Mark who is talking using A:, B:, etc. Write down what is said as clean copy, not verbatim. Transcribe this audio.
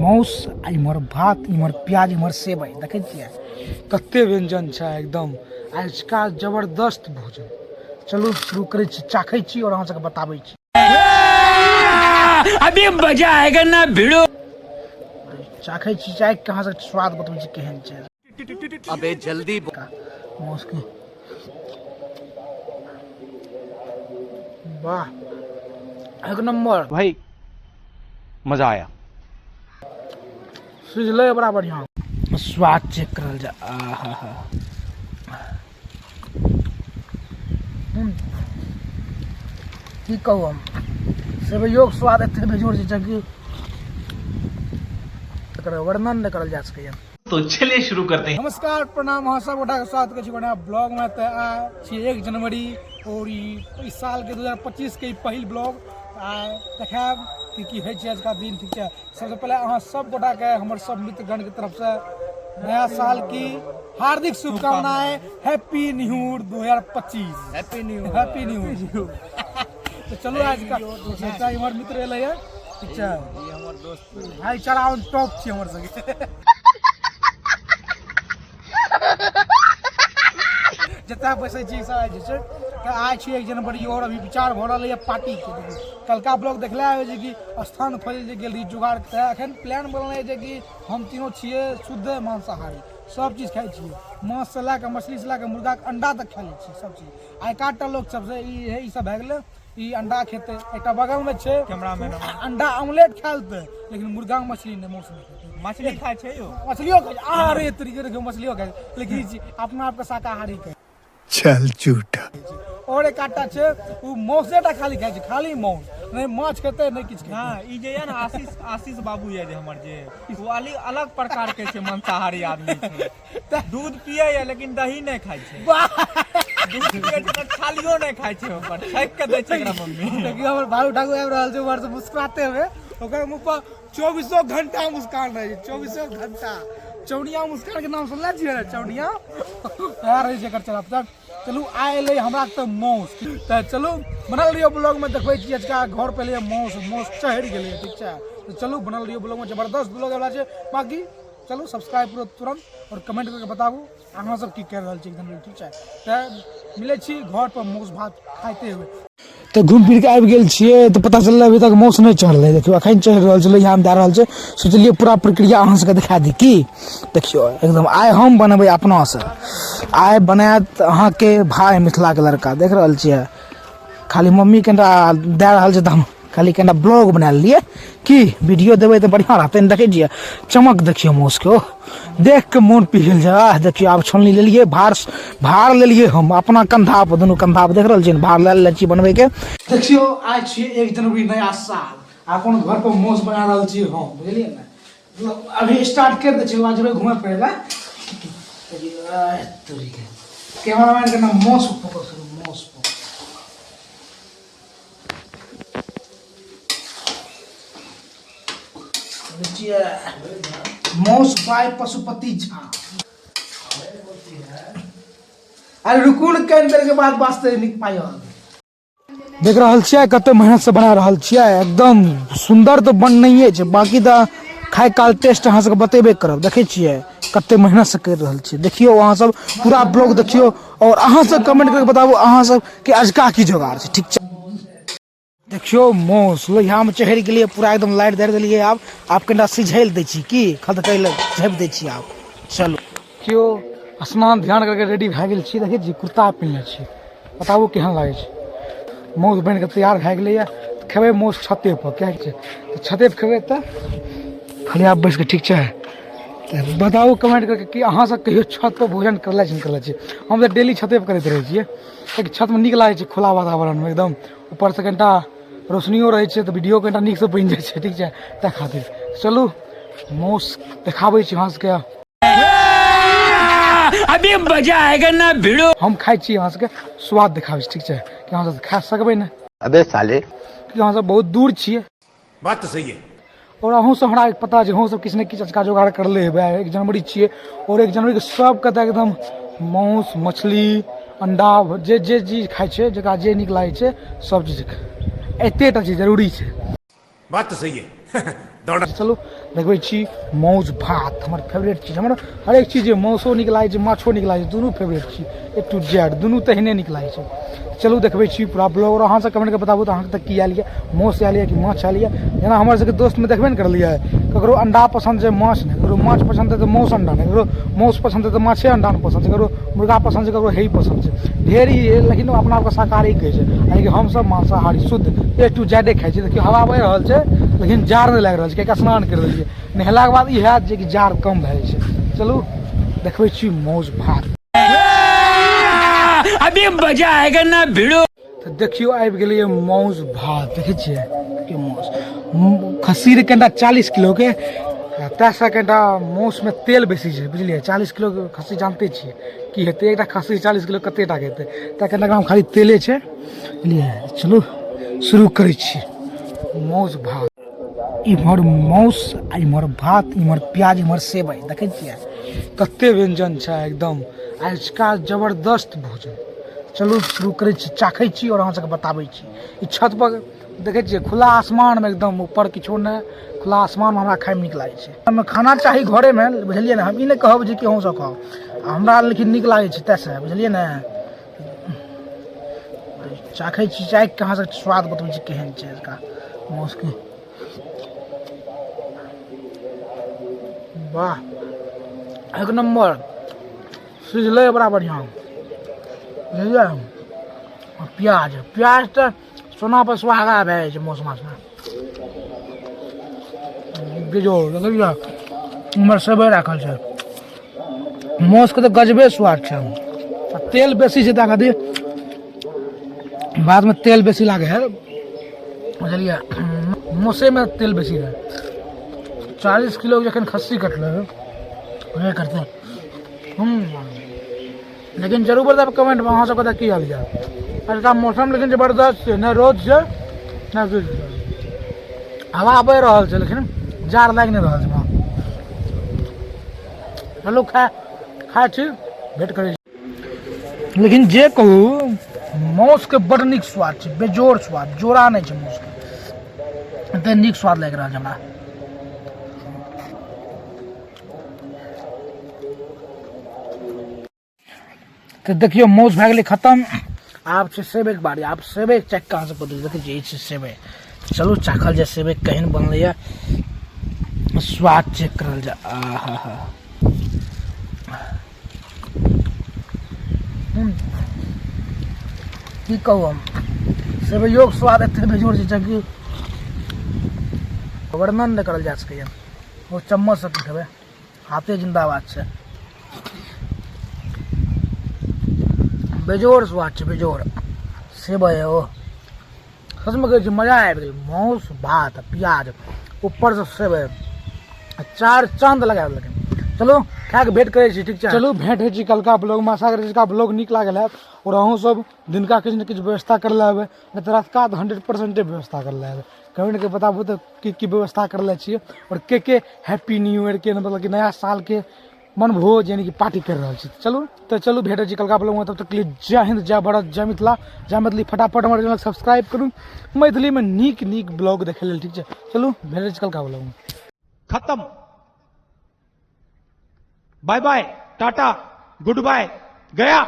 A: Mouse इमहर भात इमहर प्याज इमहर सेवई देखे छियै कते व्यंजन छै एकदम आज का जबरदस्त भोजन। चलू शुरू करै छी, चाखै छी और अहाँ सबके बताबै छी।
B: अभी मजा आएगा ना भिड़ो।
A: चाखै छी, चाख के अहाँ सबके स्वाद बतबै छी केहन छै।
B: अबे जल्दी
A: माउस के वाह एक नंबर
B: भाई, मजा आया।
A: सिझले बड़ा बढ़िया। स्वाद चेक करल जा। आहा की कहू हम सेवइयों के स्वाद एते बेजोड़ छै कि एकर वर्णन नहीं करल जा सकैया।
B: तो चलिए शुरू करते हैं।
A: नमस्कार प्रणाम, अहाँ सब गोटा के स्वागत करै छी बढ़िया ब्लॉग में। तऽ छी 1 जनवरी और इस साल के 2025 के पहिल ब्लॉग देखाब की होइ छै आजका दिन। ठीक है, सबसे पहले अहाँ सब गोटा के हमर सब मित्रगण के तरफ से नया साल की हार्दिक शुभकामनाएं। Happy new year 2025। Happy new year. तो चलो आज का हमर मित्र एले है। ठीक है, ई हमर दोस्त भाईचारा ऑन टॉप छी हमर संगे। जता बैसे छी सब जे छै आज छी 1 जनवरी और अभी विचार भ रहल है पार्टी के। कलका ब्लॉग देखला है जे कि स्थान खोले जे गेल रही जुगाड़ के अखन प्लान बनले जे कि हम तीनों छिए शुद्ध मांसाहारी, सब चीज खाई छिए, मांस से ला के मछली से ला के मुर्गा के अंडा तक खा ले छी सब चीज। आइ काटा लोग सबसे ई सब भए गेलै ई अंडा खेते। एक बगल में छै कैमरामैन अंडा ऑमलेट खालते लेकिन मुर्गा मछली नहीं, मौस नहीं खाते। मछली खाय छै यो, मछलियो खाय अरे तरीके के मछलियो खाय लेकिन अपना आप के शाकाहारी खाय।
C: चल झूठा।
A: और एक आटा छै उ मौसेटा खाली खाय छै, खाली मौस नहीं माछ खेते नहीं किछ खेते।
D: हां ई जे है ना आशीष बाबू ये जे हमर जे वो अलग प्रकार के छै मांसाहारी आदमी छै। दूध पिए है लेकिन दही नहीं खाय छै। दूध पिए छै खालियो नहीं खाय छै, ऊपर छक के दै छै एकरा मम्मी।
A: देखियो हमर भालू ठाकुर आबि रहल छै ऊपर से मुस्कुराते हुए, ओकर मुंह पर 24 घंटा मुस्कान रहे छै। 24 घंटा चौड़िया मुस्कान के नाम सुनले छियै? चौड़िया यार रहे छै एकर चला। चलू आइ एलै हमरा तऽ मौस। तऽ चलू बनल रहियो ब्लॉग में देखबै छी आजका घर पे ले मौस चढ़ि गेलै। ठीक छै, तो चलू बनल रहियो ब्लॉग में, जबरदस्त ब्लॉग वाला छै। बाकी चलू सब्सक्राइब करो तुरंत और कमेंट करके बताबू अहाँ सब की कर रहल छी एकदम। ठीक छै, तऽ मिलै छी घर पर मौस भात खाइते हुए। तो घूम फिर के आबि गेल छियै तो पता चललै अभी तक मौस नहीं चढ़लै। देखियो अखन चढ़ि रहल छलै, यहाँ दे रहल छै। सोचलिए पूरा प्रक्रिया अहाँ सबके दिखा दी की। देखियो एकदम आइ हम बनबै अपना से। आइ बनायत अहाँ के भाई मिथिला के लड़का, देख रहल छियै। खाली मम्मी कनिटा दे रहल छै तऽ हम खाली कनिटा ब्लॉग बना लिए की वीडियो देबै तऽ बढ़िया रहतै। देखै छियै चमक, देखियो मौस के देख के मोन पिघल जाए। देखियो आब छोलनी लेलिए, भार लेलिए हम अपना कंधा पर, दोनों कंधा पर देख रहल छियै भार ले छी बनबै के। देखियो आज छियै 1 जनवरी नया साल, अपन घर पर मौस बना रहल छी हम, बुझलिए ना। अभी स्टार्ट कर दे छी, आज जेबै घुमै फिरै ला। कैमरामैन के नाम मौस फोकस करू, मौस पर। मौस बाय पशुपति झा। अरे रुकू न, कई देर के बाद वास्ते निक पाइयो। देख रहल छियै कते मेहनत से बना रहल छियै, एकदम सुंदर तो बन नहीं छै, बाकी तो खाए काल टेस्ट अहाँ सबके बतेबे करब। देखै छियै कते मेहनत से कर रहल छियै। देखियो अहाँ सब पूरा ब्लॉग देखियो और अहाँ सब कमेंट करके बताबू अहाँ सब के अजका की जोगाड़ छै। ठीक छै, देखियो मौस लोहिया में चढ़ि गेलिए पूरा एकदम लाइट दे देलिए। आप कनिटा सिझैल दै छी की खदकै लए झाँपि दै छी आब। चलो केओ स्नान ध्यान करके रेडी भए गेल छी। देखै छी कुर्ता पिन्हले छी, बताबू केहन लागै छै। मौस बन के तैयार भए गेलैए, खेबै मौस छते पर। क्या छै छते पर खेबै तऽ खाली आप बैस के। ठीक छै, तऽ बताबू कमेंट करके कि अहाँ सब कहियो छत पर भोजन करले छी। हम तऽ डेली छते पर करैत रहै छियै, कियाकि छत में नीक लागै छै खुला वातावरण में एकदम। ऊपर से कनिटा रोशनियो रहे छै तो वीडियो कनिटा नीक से बनि जाइ छै। ठीक छै, तै खातिर चलू मौस देखाबै छी अहाँ सबके।
B: अभी मजा आएगा ना भिड़ो।
A: हम खाइ छी अहाँ सबके स्वाद देखाबै छी। ठीक छै, कि अहाँ सब खा सकबै ने।
B: अबे साले,
A: कि अहाँ सब बहुत दूर छियै।
B: बात तो सही है।
A: और अहूँ सब हमरा पता छै अहूँ सब किछु ने किछु अचका जोगाड़ करले हेबै। 1 जनवरी छियै और 1 जनवरी के सबके तऽ एकदम मांस मछली अंडा जे चीज खाइ छै, जकरा जे नीक लागै छै सब चीज एतेटा चीज जरूरी छै।
B: बात तो सही है। दौड़ा
A: चलू देखबै छी मौज भात हमर फेवरेट चीज, हमर हरेक चीज मौसो नीक लागै छै, माछो नीक लागै छै, दुनू फेवरेट छी, ए टू जेड दुनू तहिने नीक लागै छै। चलू देखबै छी पूरा ब्लॉग, और अहाँ सब कमेंट के बताबू तऽ अहाँ तक की आयल यऽ, मौस आयल यऽ कि माछ आयल यऽ। जेना हमर सबके दोस्त में देखबे ने करलियै, ककरो अंडा पसंद छै माछ नहि, ककरो माछ पसंद है तो मौस अंडा नहीं, ककरो मौस पसंद है तो माछे अंडा नहीं पसंद है, ककरो मुर्गा पसंद है, ककरो हे पसंद है, ढेर ही है। लेकिन अपना आपके शाकाहारी कहै छै, यानी हम सब मांसाहारी शुद्ध ए टू जेड खाइ छै। देखियो हवा बहि रहल छै लेकिन जार नहीं लागि रहल छै, कियाकि स्नान कर देलियै, नहेलाक बाद ई हैत जे कि जार कम भए जाइ छै। चलू देखबै छी मौज भात,
B: अभी मजा आएगा ना भिड़ो।
A: तो देखियो आबि गेलियै मौज भात, देखै छियै कि मौज खस्सी रे कनिटा 40 किलो के, ताहिसँ कनिटा मौसमे तेल बेसी छै बुझलियै। 40 किलो के खस्सी जानते छियै की हेतै, एकटा खस्सी 40 किलो कते टा के हेतै, तऽ कनिटा ग्राम खाली तेले छै बुझलियै। चलू शुरू करै छी मौज भात, इम्हर मौस आ इम्हर भात, इम्हर प्याज, इम्हर सेवइ, देखै छियै कते व्यंजन छै एकदम आज का जबरदस्त भोजन। चलू शुरू करै छी, चाखै छी और अहाँ सबके बताबै छी। ई छत पर देखै छियै खुला आसमान में एकदम ऊपर किछो नहि, खुला आसमान में हमरा खाइमे नीक लागै छै। हमे खाना चाही घरे में बुझलियै ने, हम ई नहि कहब जे कि अहूँ सब खाउ, हमरा लेकिन नीक लागै छै तैसँ बुझलियै ने। चाखै छी, चाखि के अहाँ सबके स्वाद बतबै छी केहन छै इसका मौसके। वाह एक नंबर सिझलै बड़ा बढ़िया बुझलियै। प्याज प्याज तऽ सोना पर सुहागा भए जाइ छै मौस माछमे। बेजोड़ देखलियै उमहर सेवइ राखल छै, मौसके तऽ गजबे स्वाद छै। आ तेल बेसी छै तऽ खातिर बादमे तेल बेसी लागे है बुझलियै, मौसेमे तेल बेसी रहै। 40 किलो जखन खस्सी कटलै वह करते लेकिन जरूर बताब कमेंट में अहाँ सबके तऽ की हाल यऽ। आजका मौसम लेकिन जबरदस्त छै, नहि रौद छै नहि किछु छै, हवा बहि रहल छै लेकिन जार लागि नहीं रहल छै। चलू खाइ छी, भेट करै छी। लेकिन जे कहू मौसके बड़ नीक स्वाद छै, बेजोड़ स्वाद, जोड़ा नहीं छै मौसके, एते नीक स्वाद लागि रहल छै हमरा। तो देखियो मौस भए गेलै खत्म, आब छै सेवइके बारी। आब सेवइ चेक कहाँ से पता देखै छियै, ई छै सेवइ। चलू चाखल जाए सेवइ केहन बनलै, स्वाद चेक करल जाए। आहा हा की कहू हम, सेवइयोके स्वाद एते बेजोड़ छै कि वर्णन नहीं करल जा सकैए। वो चम्मच से खेबै, हाथे जिंदाबाद छै, बेजोड़ स्वाद छै बेजोड़। सेवइ है ओ सच में कहै छै मजा आबि गेल, मौस भात प्याज ऊपर से सेवइ, चार चांद लगा लेकिन। चलो खा के भेंट करै छी, ठीक छै। चलू भेंट होइ छी कलका ब्लॉग में, आशा करै छी का ब्लॉग नीक लागल है और अहूँ सब दिनका किछु ने किछु व्यवस्था कर ले हेबै, नहीं तो रातका तो 100% व्यवस्था कर ले हेबै। कमेंट के बताबू तो की व्यवस्था कर ले छियै, और के हैप्पी न्यू ईयर के मतलब कि नया साल के मनभोज यानी कि पार्टी कर रहा है। चलू भेट छी कलका ब्लॉग में, तब तक के लिए जय हिंद, जय भारत, जय मिथिला, जय मैथिली। फटाफट हमारे चैनल सब्सक्राइब करूँ मैथिली में नीक ब्लॉग देखे लेल, ठीक है। चलू भेट छी कलका ब्लॉग में।
B: खत्म, bye bye, tata, goodbye, गया।